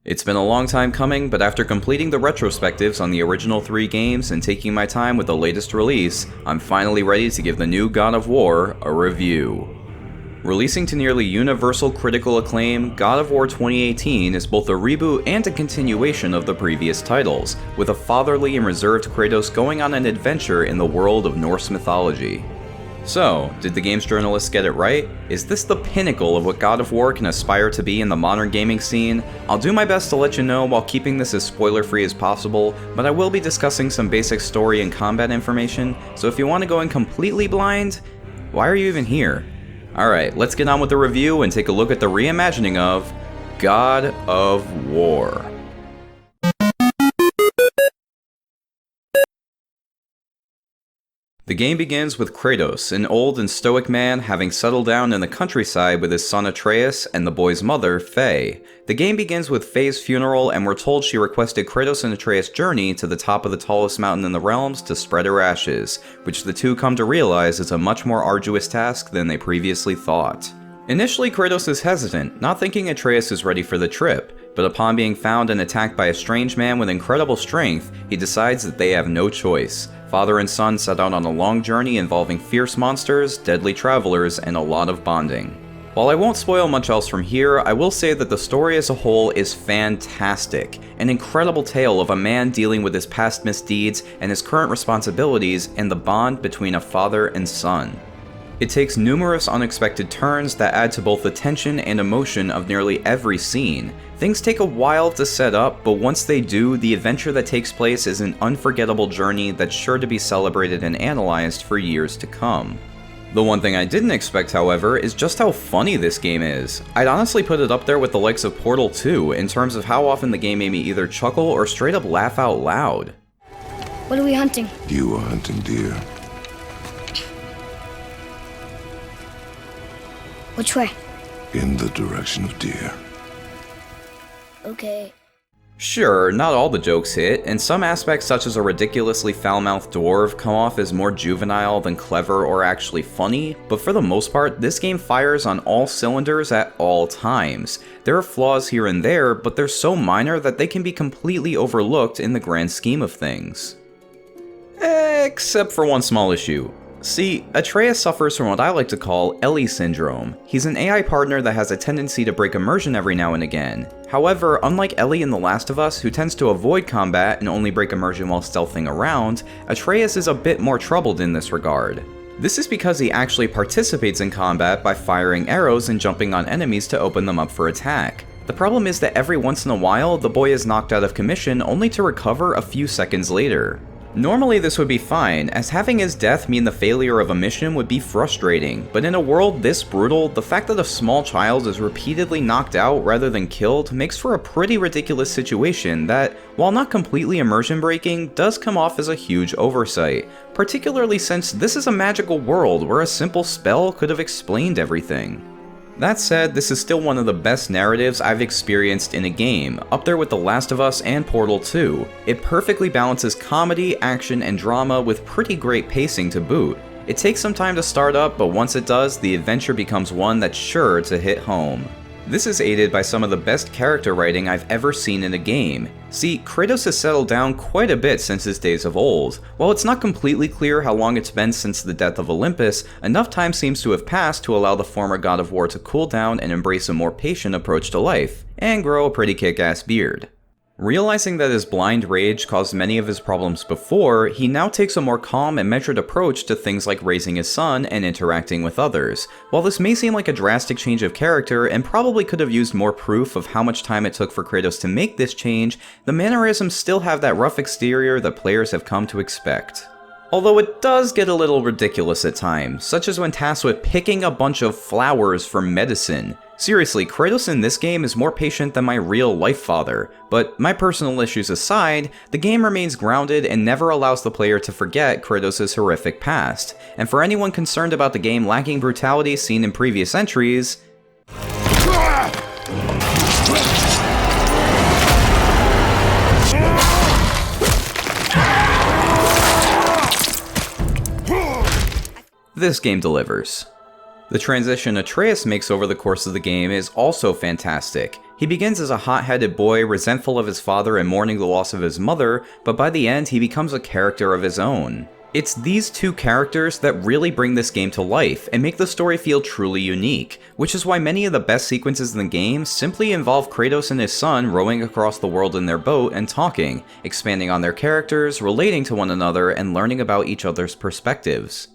It's been a long time coming, but after completing the retrospectives on the original 3 games and taking my time with the latest release, I'm finally ready to give the new God of War a review. Releasing to nearly universal critical acclaim, God of War 2018 is both a reboot and a continuation of the previous titles, with a fatherly and reserved Kratos going on an adventure in the world of Norse mythology. So, did the game's journalists get it right? Is this the pinnacle of what God of War can aspire to be in the modern gaming scene? I'll do my best to let you know while keeping this as spoiler-free as possible, but I will be discussing some basic story and combat information, so if you want to go in completely blind, why are you even here? Alright, let's get on with the review and take a look at the reimagining of God of War. The game begins with Kratos, an old and stoic man having settled down in the countryside with his son Atreus and the boy's mother, Faye. The game begins with Faye's funeral, and we're told she requested Kratos and Atreus journey to the top of the tallest mountain in the realms to spread her ashes, which the two come to realize is a much more arduous task than they previously thought. Initially, Kratos is hesitant, not thinking Atreus is ready for the trip, but upon being found and attacked by a strange man with incredible strength, he decides that they have no choice. Father and son set out on a long journey involving fierce monsters, deadly travelers, and a lot of bonding. While I won't spoil much else from here, I will say that the story as a whole is fantastic. An incredible tale of a man dealing with his past misdeeds and his current responsibilities and the bond between a father and son. It takes numerous unexpected turns that add to both the tension and emotion of nearly every scene. Things take a while to set up, but once they do, the adventure that takes place is an unforgettable journey that's sure to be celebrated and analyzed for years to come. The one thing I didn't expect, however, is just how funny this game is. I'd honestly put it up there with the likes of Portal 2 in terms of how often the game made me either chuckle or straight up laugh out loud. What are we hunting? You are hunting deer. Which way? In the direction of deer. Okay. Sure, not all the jokes hit, and some aspects such as a ridiculously foul-mouthed dwarf come off as more juvenile than clever or actually funny, but for the most part, this game fires on all cylinders at all times. There are flaws here and there, but they're so minor that they can be completely overlooked in the grand scheme of things. Except for one small issue. See, Atreus suffers from what I like to call Ellie syndrome. He's an AI partner that has a tendency to break immersion every now and again. However, unlike Ellie in The Last of Us, who tends to avoid combat and only break immersion while stealthing around, Atreus is a bit more troubled in this regard. This is because he actually participates in combat by firing arrows and jumping on enemies to open them up for attack. The problem is that every once in a while, the boy is knocked out of commission only to recover a few seconds later. Normally this would be fine, as having his death mean the failure of a mission would be frustrating, but in a world this brutal, the fact that a small child is repeatedly knocked out rather than killed makes for a pretty ridiculous situation that, while not completely immersion breaking, does come off as a huge oversight, particularly since this is a magical world where a simple spell could have explained everything. That said, this is still one of the best narratives I've experienced in a game, up there with The Last of Us and Portal 2. It perfectly balances comedy, action, and drama with pretty great pacing to boot. It takes some time to start up, but once it does, the adventure becomes one that's sure to hit home. This is aided by some of the best character writing I've ever seen in a game. See, Kratos has settled down quite a bit since his days of old. While it's not completely clear how long it's been since the death of Olympus, enough time seems to have passed to allow the former God of War to cool down and embrace a more patient approach to life, and grow a pretty kick-ass beard. Realizing that his blind rage caused many of his problems before, he now takes a more calm and measured approach to things like raising his son and interacting with others. While this may seem like a drastic change of character and probably could have used more proof of how much time it took for Kratos to make this change, the mannerisms still have that rough exterior that players have come to expect. Although it does get a little ridiculous at times, such as when tasked with picking a bunch of flowers for medicine. Seriously, Kratos in this game is more patient than my real-life father, but my personal issues aside, the game remains grounded and never allows the player to forget Kratos' horrific past. And for anyone concerned about the game lacking brutality seen in previous entries, this game delivers. The transition Atreus makes over the course of the game is also fantastic. He begins as a hot-headed boy, resentful of his father and mourning the loss of his mother, but by the end he becomes a character of his own. It's these two characters that really bring this game to life and make the story feel truly unique, which is why many of the best sequences in the game simply involve Kratos and his son rowing across the world in their boat and talking, expanding on their characters, relating to one another, and learning about each other's perspectives.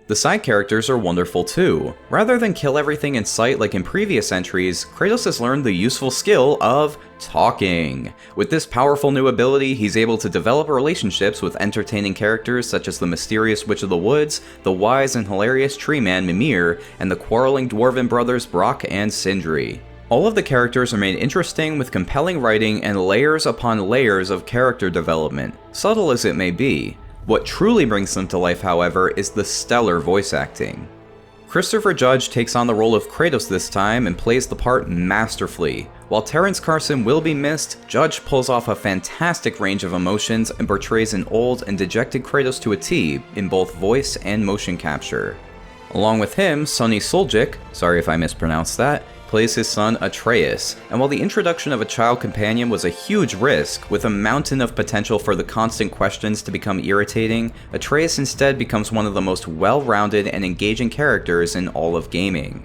The side characters are wonderful too. Rather than kill everything in sight like in previous entries, Kratos has learned the useful skill of talking. With this powerful new ability, he's able to develop relationships with entertaining characters such as the mysterious Witch of the Woods, the wise and hilarious tree man Mimir, and the quarreling dwarven brothers Brock and Sindri. All of the characters are made interesting with compelling writing and layers upon layers of character development, subtle as it may be. What truly brings them to life, however, is the stellar voice acting. Christopher Judge takes on the role of Kratos this time and plays the part masterfully. While Terrence Carson will be missed, Judge pulls off a fantastic range of emotions and portrays an old and dejected Kratos to a T in both voice and motion capture. Along with him, Sonny Suljic, sorry if I mispronounced that, plays his son Atreus, and while the introduction of a child companion was a huge risk, with a mountain of potential for the constant questions to become irritating, Atreus instead becomes one of the most well-rounded and engaging characters in all of gaming.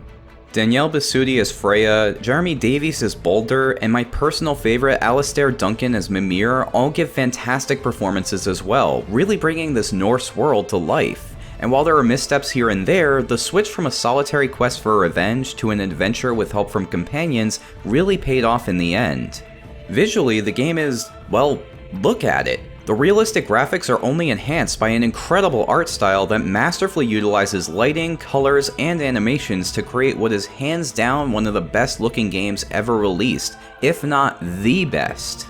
Danielle Bisutti as Freya, Jeremy Davies as Baldur, and my personal favorite Alistair Duncan as Mimir all give fantastic performances as well, really bringing this Norse world to life. And while there are missteps here and there, the switch from a solitary quest for revenge to an adventure with help from companions really paid off in the end. Visually, the game is, well, look at it. The realistic graphics are only enhanced by an incredible art style that masterfully utilizes lighting, colors, and animations to create what is hands down one of the best looking games ever released, if not the best.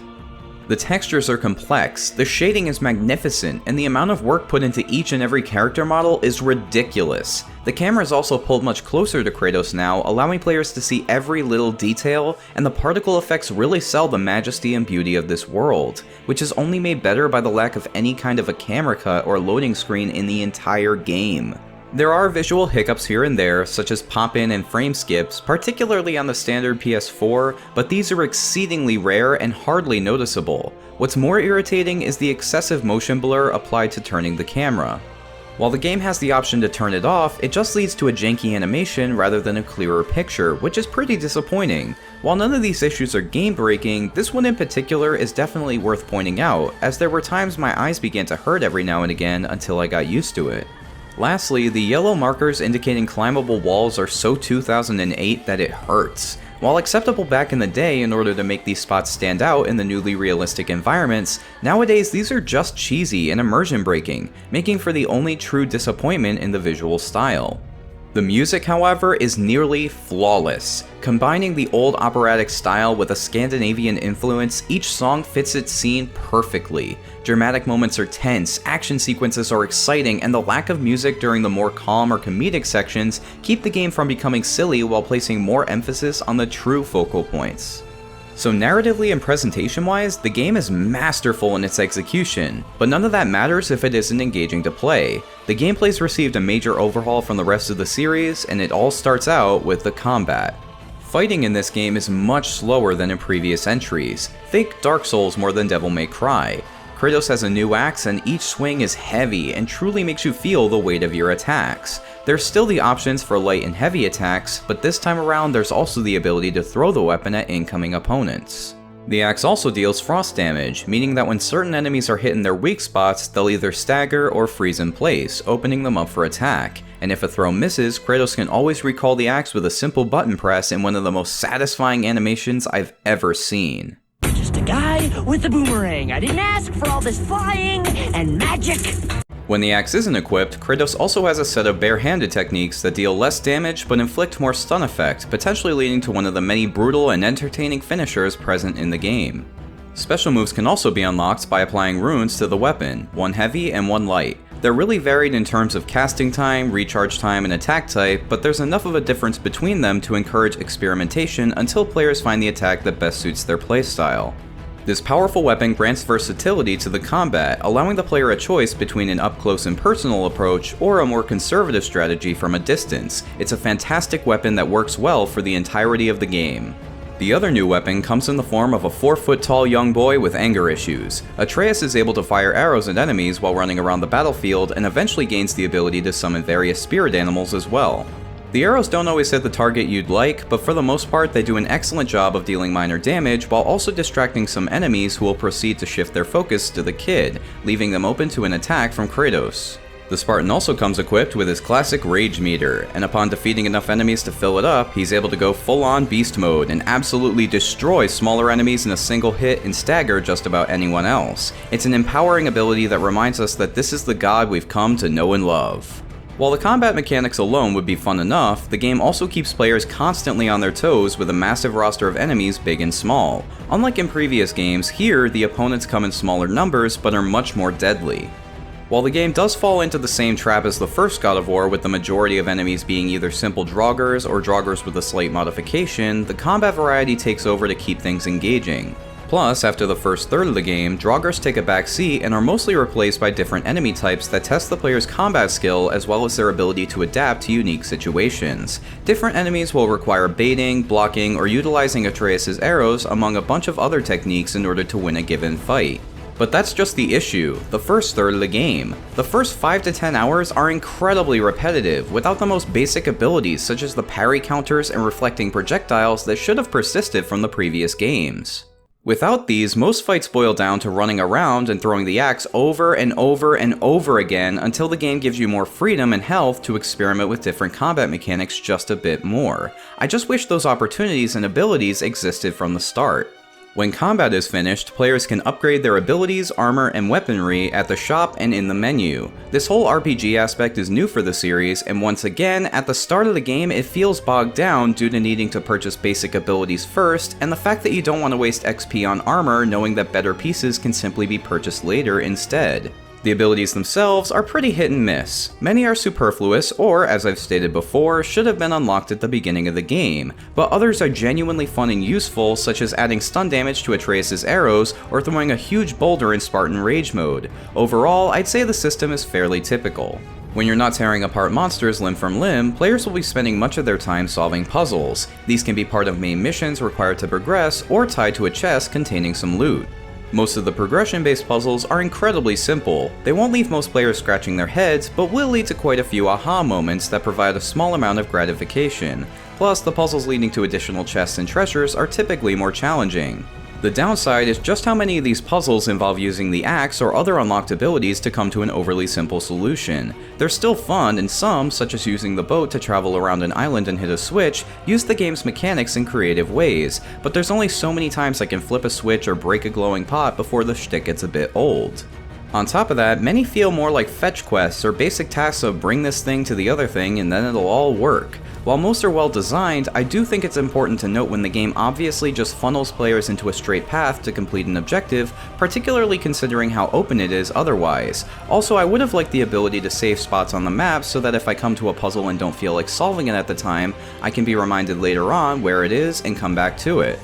The textures are complex, the shading is magnificent, and the amount of work put into each and every character model is ridiculous. The camera is also pulled much closer to Kratos now, allowing players to see every little detail, and the particle effects really sell the majesty and beauty of this world, which is only made better by the lack of any kind of a camera cut or loading screen in the entire game. There are visual hiccups here and there, such as pop-in and frame skips, particularly on the standard PS4, but these are exceedingly rare and hardly noticeable. What's more irritating is the excessive motion blur applied to turning the camera. While the game has the option to turn it off, it just leads to a janky animation rather than a clearer picture, which is pretty disappointing. While none of these issues are game-breaking, this one in particular is definitely worth pointing out, as there were times my eyes began to hurt every now and again until I got used to it. Lastly, the yellow markers indicating climbable walls are so 2008 that it hurts. While acceptable back in the day in order to make these spots stand out in the newly realistic environments, nowadays these are just cheesy and immersion breaking, making for the only true disappointment in the visual style. The music, however, is nearly flawless. Combining the old operatic style with a Scandinavian influence, each song fits its scene perfectly. Dramatic moments are tense, action sequences are exciting, and the lack of music during the more calm or comedic sections keep the game from becoming silly while placing more emphasis on the true focal points. So narratively and presentation-wise, the game is masterful in its execution, but none of that matters if it isn't engaging to play. The gameplay's received a major overhaul from the rest of the series, and it all starts out with the combat. Fighting in this game is much slower than in previous entries. Think Dark Souls more than Devil May Cry. Kratos has a new axe, and each swing is heavy and truly makes you feel the weight of your attacks. There's still the options for light and heavy attacks, but this time around there's also the ability to throw the weapon at incoming opponents. The axe also deals frost damage, meaning that when certain enemies are hit in their weak spots, they'll either stagger or freeze in place, opening them up for attack. And if a throw misses, Kratos can always recall the axe with a simple button press in one of the most satisfying animations I've ever seen. Just a guy with a boomerang. I didn't ask for all this flying and magic. When the axe isn't equipped, Kratos also has a set of bare-handed techniques that deal less damage but inflict more stun effect, potentially leading to one of the many brutal and entertaining finishers present in the game. Special moves can also be unlocked by applying runes to the weapon, one heavy and one light. They're really varied in terms of casting time, recharge time, and attack type, but there's enough of a difference between them to encourage experimentation until players find the attack that best suits their playstyle. This powerful weapon grants versatility to the combat, allowing the player a choice between an up-close and personal approach or a more conservative strategy from a distance. It's a fantastic weapon that works well for the entirety of the game. The other new weapon comes in the form of a 4-foot-tall young boy with anger issues. Atreus is able to fire arrows at enemies while running around the battlefield and eventually gains the ability to summon various spirit animals as well. The arrows don't always hit the target you'd like, but for the most part they do an excellent job of dealing minor damage while also distracting some enemies who will proceed to shift their focus to the kid, leaving them open to an attack from Kratos. The Spartan also comes equipped with his classic rage meter, and upon defeating enough enemies to fill it up, he's able to go full-on beast mode and absolutely destroy smaller enemies in a single hit and stagger just about anyone else. It's an empowering ability that reminds us that this is the god we've come to know and love. While the combat mechanics alone would be fun enough, the game also keeps players constantly on their toes with a massive roster of enemies big and small. Unlike in previous games, here the opponents come in smaller numbers but are much more deadly. While the game does fall into the same trap as the first God of War, with the majority of enemies being either simple draugrs or draugrs with a slight modification, the combat variety takes over to keep things engaging. Plus, after the first third of the game, draugrs take a back seat and are mostly replaced by different enemy types that test the player's combat skill as well as their ability to adapt to unique situations. Different enemies will require baiting, blocking, or utilizing Atreus' arrows among a bunch of other techniques in order to win a given fight. But that's just the issue, the first third of the game. The first 5 to 10 hours are incredibly repetitive, without the most basic abilities such as the parry counters and reflecting projectiles that should have persisted from the previous games. Without these, most fights boil down to running around and throwing the axe over and over and over again until the game gives you more freedom and health to experiment with different combat mechanics just a bit more. I just wish those opportunities and abilities existed from the start. When combat is finished, players can upgrade their abilities, armor, and weaponry at the shop and in the menu. This whole RPG aspect is new for the series, and once again, at the start of the game it feels bogged down due to needing to purchase basic abilities first, and the fact that you don't want to waste XP on armor knowing that better pieces can simply be purchased later instead. The abilities themselves are pretty hit and miss. Many are superfluous or, as I've stated before, should have been unlocked at the beginning of the game, but others are genuinely fun and useful, such as adding stun damage to Atreus' arrows or throwing a huge boulder in Spartan Rage mode. Overall, I'd say the system is fairly typical. When you're not tearing apart monsters limb from limb, players will be spending much of their time solving puzzles. These can be part of main missions required to progress or tied to a chest containing some loot. Most of the progression-based puzzles are incredibly simple. They won't leave most players scratching their heads, but will lead to quite a few aha moments that provide a small amount of gratification. Plus, the puzzles leading to additional chests and treasures are typically more challenging. The downside is just how many of these puzzles involve using the axe or other unlocked abilities to come to an overly simple solution. They're still fun, and some, such as using the boat to travel around an island and hit a switch, use the game's mechanics in creative ways, but there's only so many times I can flip a switch or break a glowing pot before the shtick gets a bit old. On top of that, many feel more like fetch quests or basic tasks of bring this thing to the other thing and then it'll all work. While most are well designed, I do think it's important to note when the game obviously just funnels players into a straight path to complete an objective, particularly considering how open it is otherwise. Also, I would have liked the ability to save spots on the map so that if I come to a puzzle and don't feel like solving it at the time, I can be reminded later on where it is and come back to it.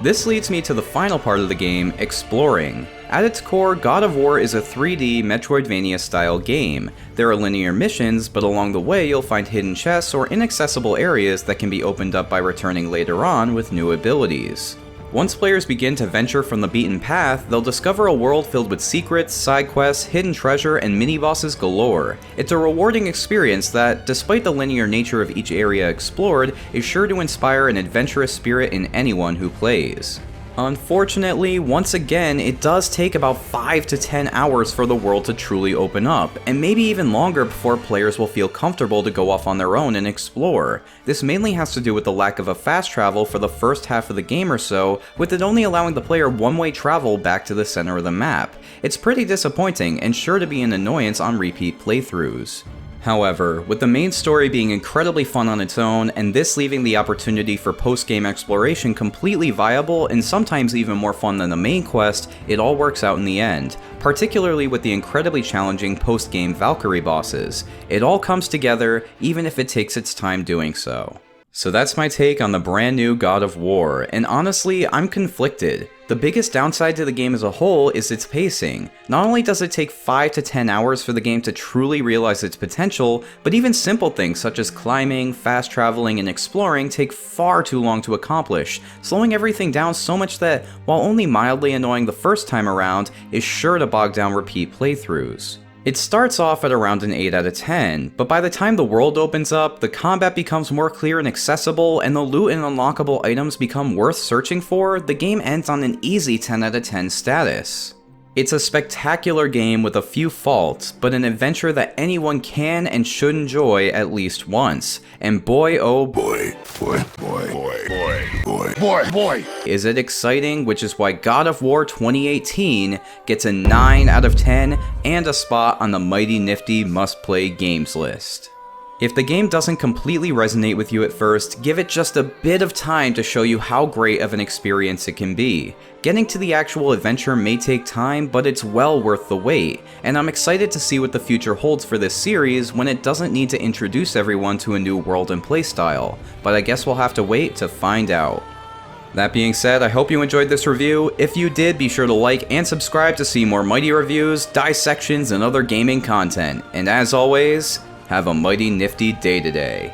This leads me to the final part of the game, exploring. At its core, God of War is a 3D Metroidvania-style game. There are linear missions, but along the way you'll find hidden chests or inaccessible areas that can be opened up by returning later on with new abilities. Once players begin to venture from the beaten path, they'll discover a world filled with secrets, side quests, hidden treasure, and mini-bosses galore. It's a rewarding experience that, despite the linear nature of each area explored, is sure to inspire an adventurous spirit in anyone who plays. Unfortunately, once again, it does take about 5 to 10 hours for the world to truly open up, and maybe even longer before players will feel comfortable to go off on their own and explore. This mainly has to do with the lack of a fast travel for the first half of the game or so, with it only allowing the player one-way travel back to the center of the map. It's pretty disappointing and sure to be an annoyance on repeat playthroughs. However, with the main story being incredibly fun on its own, and this leaving the opportunity for post-game exploration completely viable and sometimes even more fun than the main quest, it all works out in the end, particularly with the incredibly challenging post-game Valkyrie bosses. It all comes together, even if it takes its time doing so. So that's my take on the brand new God of War, and honestly, I'm conflicted. The biggest downside to the game as a whole is its pacing. Not only does it take 5 to 10 hours for the game to truly realize its potential, but even simple things such as climbing, fast traveling, and exploring take far too long to accomplish, slowing everything down so much that, while only mildly annoying the first time around, is sure to bog down repeat playthroughs. It starts off at around an 8 out of 10, but by the time the world opens up, the combat becomes more clear and accessible, and the loot and unlockable items become worth searching for, the game ends on an easy 10 out of 10 status. It's a spectacular game with a few faults, but an adventure that anyone can and should enjoy at least once. And boy oh boy, is it exciting, which is why God of War 2018 gets a 9 out of 10 and a spot on the MightyNifty must-play games list. If the game doesn't completely resonate with you at first, give it just a bit of time to show you how great of an experience it can be. Getting to the actual adventure may take time, but it's well worth the wait, and I'm excited to see what the future holds for this series when it doesn't need to introduce everyone to a new world and playstyle, but I guess we'll have to wait to find out. That being said, I hope you enjoyed this review. If you did, be sure to like and subscribe to see more Mighty reviews, dissections, and other gaming content. And as always, have a mighty nifty day today.